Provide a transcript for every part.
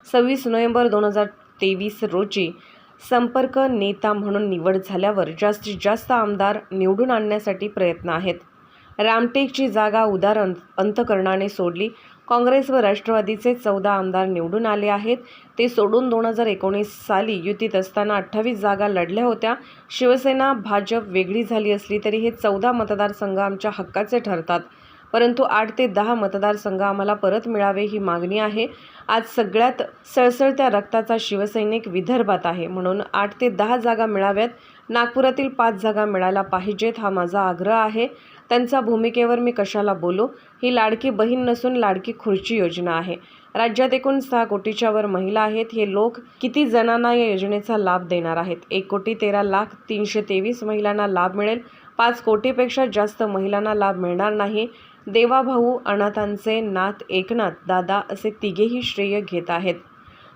26 November 2023 रोजी संपर्क नेता म्हणून निवड झाल्यावर जास्तीत जास्त आमदार निवडून आणण्यासाठी प्रयत्न आहेत. रामटेकची जागा उदार अंतकरणाने सोडली. काँग्रेस व राष्ट्रवादीचे 14 आमदार निवडून आले आहेत. ते सोडून 2019 साली युतीत असताना 28 जागा लढल्या होत्या. शिवसेना भाजप वेगळी झाली असली तरी हे 14 मतदारसंघ आमच्या हक्काचे ठरतात. परंतु 8 ते 10 मतदारसंघ आम्हाला परत मिळावे ही मागणी आहे. आज सगळ्यात सळसळत्या रक्ताचा शिवसैनिक विदर्भात आहे, म्हणून 8 ते 10 जागा मिळाव्यात. नागपुरातील 5 जागा मिळायला पाहिजेत हा माझा आग्रह आहे. त्यांच्या भूमिकेवर मी कशाला बोलू? ही लाडकी बहीण नसून लाडकी खुर्ची योजना आहे. राज्यात एकूण 6 कोटीच्या वर महिला आहेत. हे लोक किती जणांना या योजनेचा लाभ देणार आहेत? 1,13,323 महिलांना लाभ मिळेल. 5 कोटीपेक्षा जास्त महिलांना लाभ मिळणार नाही. देवाभाऊ अनाथांचे नाथ एकनाथ दादा असे तिघेही श्रेय घेत आहेत.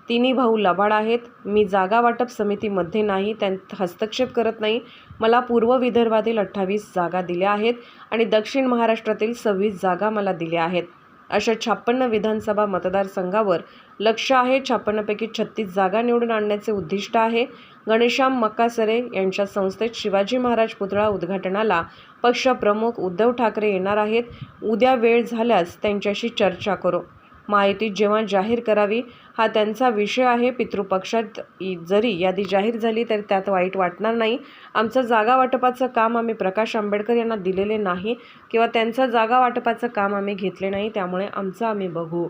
तिन्ही भाऊ लबाड आहेत. मी जागा वाटप समितीमध्ये नाही, त्यात हस्तक्षेप करत नाही. मला पूर्व विदर्भातील 28 जागा दिल्या आहेत आणि दक्षिण महाराष्ट्रातील 26 जागा मला दिल्या आहेत. अशा 56 विधानसभा मतदारसंघावर लक्ष आहे. 56 पैकी 36 जागा निवडून आणण्याचे उद्दिष्ट आहे. घनश्याम मक्कासरे यांच्या संस्थेत शिवाजी महाराज पुतळा उद्घाटनाला पक्षप्रमुख उद्धव ठाकरे येणार आहेत. उद्या वेळ झाल्यास त्यांच्याशी चर्चा करू. महायुती जेव्हा जाहीर करावी हा त्यांचा विषय आहे. पितृपक्षात जरी यादी जाहीर झाली तरी त्यात वाईट वाटणार नाही. आमचं जागा वाटपाचं काम आम्ही प्रकाश आंबेडकर यांना दिलेले नाही किंवा त्यांचं जागा वाटपाचं काम आम्ही घेतले नाही, त्यामुळे आमचं आम्ही बघू.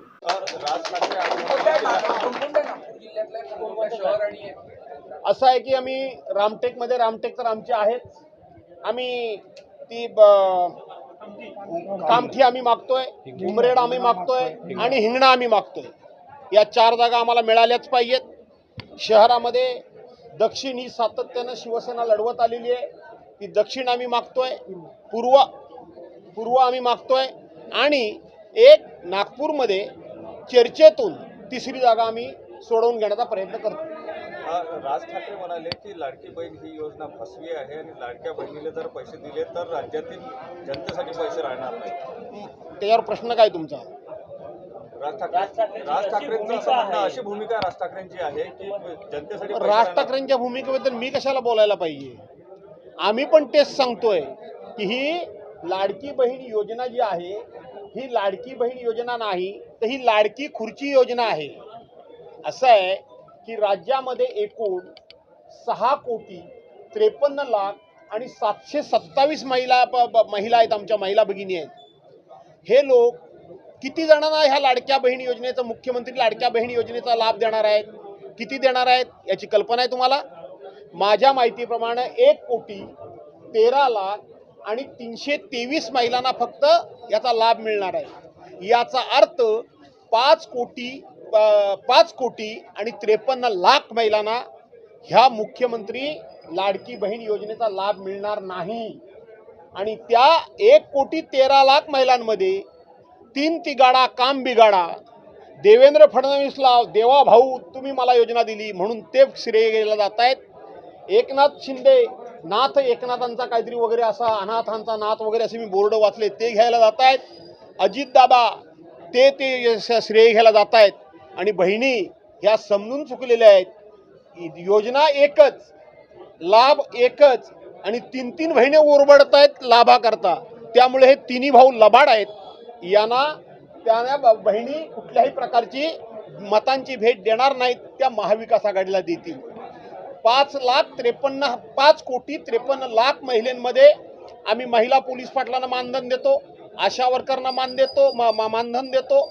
असं आहे की आम्ही रामटेकमध्ये, रामटेक तर आमचे आहेत, आम्ही ती कामठी आम्ही मागतोय, उमरेड आम्ही मागतोय आणि हिंगणा आम्ही मागतोय. या 4 जागा आम्हाला मिळाल्याच पाहिजेत. शहरामध्ये दक्षिण ही सातत्यानं शिवसेना लढवत आलेली आहे. ती दक्षिण आम्ही मागतोय, पूर्व आम्ही मागतोय आणि एक नागपूरमध्ये चर्चेतून 3री जागा आम्ही सोडवून घेण्याचा प्रयत्न करतो. राज ठाकरे म्हणाले की लाडकी बहीण ही योजना फसवी आहे आणि लाडक्या बहिणीला जर पैसे दिले तर राज्यातील जनतेसाठी पैसे राहणार नाही. त्याच्यावर प्रश्न काय तुमचा? राज ठाकरेंचं अशी भूमिका राज ठाकरेंची आहे की जनतेसाठी राज ठाकरेंच्या भूमिकेबद्दल मी कशाला बोलायला पाहिजे? आम्ही पण तेच सांगतोय की ही लाडकी बहीण योजना जी आहे ही लाडकी बहीण योजना नाही तर ही लाडकी खुर्ची योजना आहे. असं आहे की राज्यामध्ये एकूण 6,53,00,000 आणि 727 महिला आहेत, आमच्या महिला भगिनी आहेत. हे लोक किती जणांना ह्या लाडक्या बहीण योजनेचा, मुख्यमंत्री लाडक्या बहीण योजनेचा लाभ देणार आहेत? किती देणार आहेत याची कल्पना आहे तुम्हाला? माझ्या माहितीप्रमाणे 1,13,00,000 आणि 323 महिलांना फक्त याचा लाभ मिळणार आहे. याचा अर्थ 5 कोटी आणि 53,00,000 महिलांना ह्या मुख्यमंत्री लाडकी बहीण योजनेचा लाभ मिळणार नाही. आणि त्या 1,13,00,000 महिलांमध्ये 3 तिगाडा काम बिगाडा देवेंद्र फडणवीसला, देवा भाऊ तुम्ही मला योजना दिली म्हणून ते श्रेय घ्यायला जात आहेत. एकनाथ शिंदे, नाथ एकनाथांचा काहीतरी वगैरे असा, अनाथांचा नाथ वगैरे असे मी बोर्ड वाचले, ते घ्यायला जात आहेत. अजितदादा ते श्रेय घ्यायला जात आहेत. आणि बहिणी ह्या समजून चुकलेल्या आहेत. योजना एकच, लाभ एकच आणि 3 बहिणी ओरबडत आहेत लाभाकरता. त्यामुळे हे तिन्ही भाऊ लबाड आहेत. त्यांना बहिणी कुठल्याही प्रकारची मतांची भेट देणार नाहीत. त्या महाविकास आघाडीला देतील. 5,53,00,000 महिलांमध्ये आम्ही महिला पोलीस पाटलांना मानधन देतो, आशा वर्करना मानधन देतो,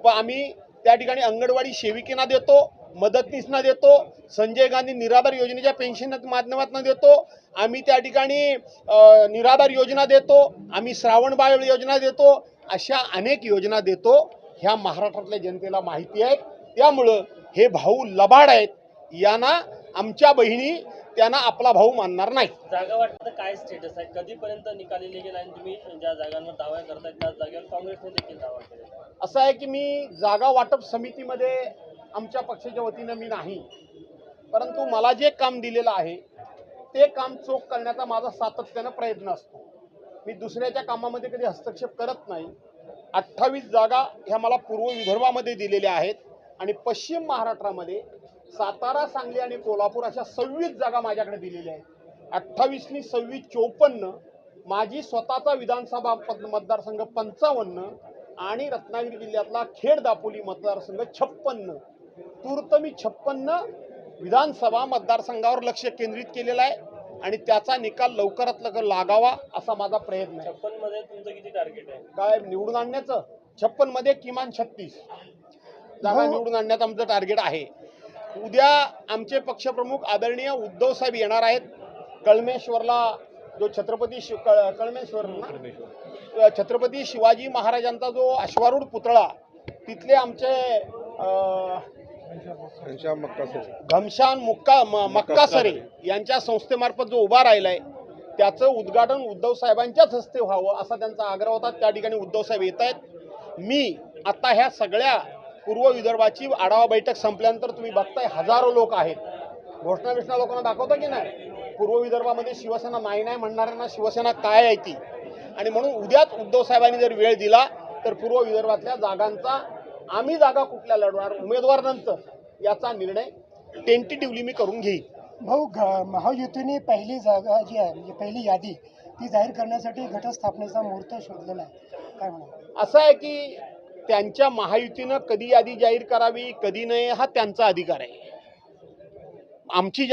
आम्ही त्या ठिकाणी अंगणवाडी सेविकेना देतो, मदतनीसना देतो, संजय गांधी निराधार योजनेच्या पेन्शनच्या माध्यमातून देतो, आम्ही त्या ठिकाणी निराधार योजना देतो, आम्ही श्रावणबाळ योजना देतो, अशा अनेक योजना देतो. ह्या महाराष्ट्रातल्या जनतेला माहिती आहे. त्यामुळं हे भाऊ लबाड आहेत. यांना आमच्या बहिणी त्यांना आपला भाऊ मानणार नाही. जागा वाटतं काय स्टेटस आहे? कधीपर्यंत निकाली निघेल आणि तुम्ही ज्या जागांवर दावा करताय त्या जागेवर काँग्रेसने देखील दावा केला? असं आहे की मी जागा वाटप समितीमध्ये आमच्या पक्षाच्या वतीनं मी नाही, परंतु मला जे काम दिलेलं आहे ते काम चोख करण्याचा माझा सातत्यानं प्रयत्न असतो. मी दुसऱ्याच्या कामामध्ये कधी हस्तक्षेप करत नाही. 28 जागा ह्या मला पूर्व विदर्भामध्ये दिलेल्या आहेत. आणि पश्चिम महाराष्ट्रामध्ये सातारा, सांगली आणि कोल्हापूर अशा 26 जागा माझ्याकडे दिलेल्या आहेत. 28 नी 26 54, माझी स्वतःचा विधानसभा मतदारसंघ 55 आणि रत्नागिरी जिल्ह्यातला खेड दापोली मतदारसंघ 56. तूर्त मी 56 विधानसभा मतदारसंघावर लक्ष केंद्रित केलेलं आहे आणि त्याचा निकाल लवकरात लवकर लागावा असा माझा प्रयत्न आहे. 56 मध्ये तुमचं किती टार्गेट आहे? काय निवडून आणण्याचं? 56 मध्ये किमान 36 जागा निवडून आणण्याचं आमचं टार्गेट आहे. उद्या आमचे पक्षप्रमुख आदरणीय उद्धव साहेब येणार आहेत. कळमेश्वरला जो कळमेश्वर ना छत्रपती शिवाजी महाराजांचा जो अश्वारूढ पुतळा, तिथले आमचे घमशान मक्कासरे यांच्या संस्थेमार्फत जो उभा राहिला आहे त्याचं उद्घाटन उद्धव साहेबांच्याच हस्ते व्हावं असा त्यांचा आग्रह होता. त्या ठिकाणी उद्धव साहेब येत आहेत. मी आता ह्या सगळ्या पूर्व विदर्भाची आढावा बैठक संपल्यानंतर तुम्ही बघताय हजारो लोक आहेत. घोषणा लोकांना दाखवता की नाही? पूर्व विदर्भामध्ये शिवसेना नाही म्हणणाऱ्यांना शिवसेना काय आहे ती. आणि म्हणून उद्याच उद्धव साहेबांनी जर वेळ दिला तर पूर्व विदर्भातल्या जागांचा आम्ही जागा कुठल्या लढवणार उमेदवार नंतर याचा निर्णय टेंटेटिव्हली मी करून घेईन. भाऊ, महायुतीने पहिली जागा जी आहे म्हणजे पहिली यादी ती जाहीर करण्यासाठी घटस्थापनेचा मुहूर्त शोधलेला आहे, काय म्हणा? असं आहे की त्यांच्या महायुतीनं कधी यादी जाहीर करावी कधी नाही हा त्यांचा अधिकार आहे. आमची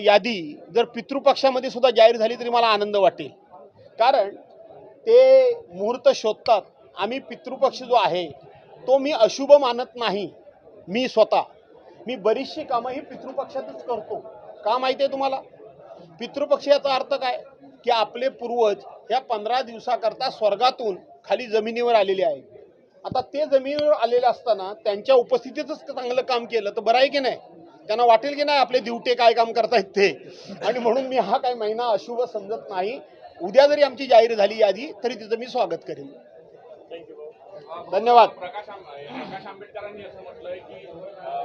यादी जर पितृपक्षामध्ये सुद्धा जाहीर झाली तरी मला आनंद वाटेल, कारण ते मुहूर्त शोधतात. आम्ही पितृपक्ष जो आहे तो मी अशुभ मानत नाही. मी बरीचशी कामं ही पितृपक्षातच करतो. का माहिती आहे तुम्हाला? पितृपक्ष याचा अर्थ काय की आपले पूर्वज या 15 दिवसाकरता स्वर्गातून खाली जमिनीवर आलेले आहेत. आता ते जमिनीवर आलेले असताना त्यांच्या उपस्थितीतच चांगलं काम केलं तर बरं आहे की नाही? त्यांना वाटेल की नाही आपले दिवटे काय काम करतायत ते. आणि म्हणून मी हा काही महिना अशुभ समजत नाही. उद्या जरी आमची जाहीर झाली यादी तरी तिचं मी स्वागत करेन. धन्यवाद. प्रकाश आंबेडकरांनी असं म्हटलंय की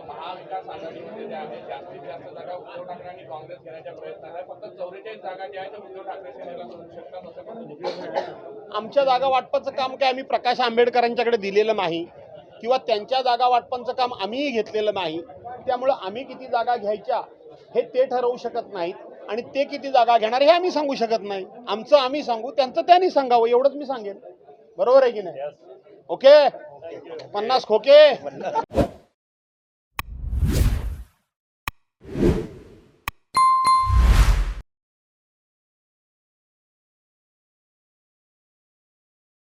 महाविकास आघाडीमध्ये ज्या आहेत जास्तीत जास्त जागा उद्धव ठाकरे आणि काँग्रेस घेण्याच्या प्रयत्नात आहे. फक्त 44 जागा ज्या आहेत उद्धव ठाकरे सेनेला मिळू शकतात असं म्हणतात. आमच्या जागा वाटपाचं काम काय आम्ही प्रकाश आंबेडकरांच्याकडे दिलेलं नाही किंवा त्यांच्या जागा वाटपांचं काम आम्हीही घेतलेलं नाही. त्यामुळं आम्ही किती जागा घ्यायच्या हे ते ठरवू शकत नाहीत आणि ते किती जागा घेणार हे आम्ही सांगू शकत नाही. आमचं आम्ही सांगू, त्यांचं त्यांनी सांगावं एवढंच मी सांगेन. बरोबर आहे की नाही? ओके, 50 खोके.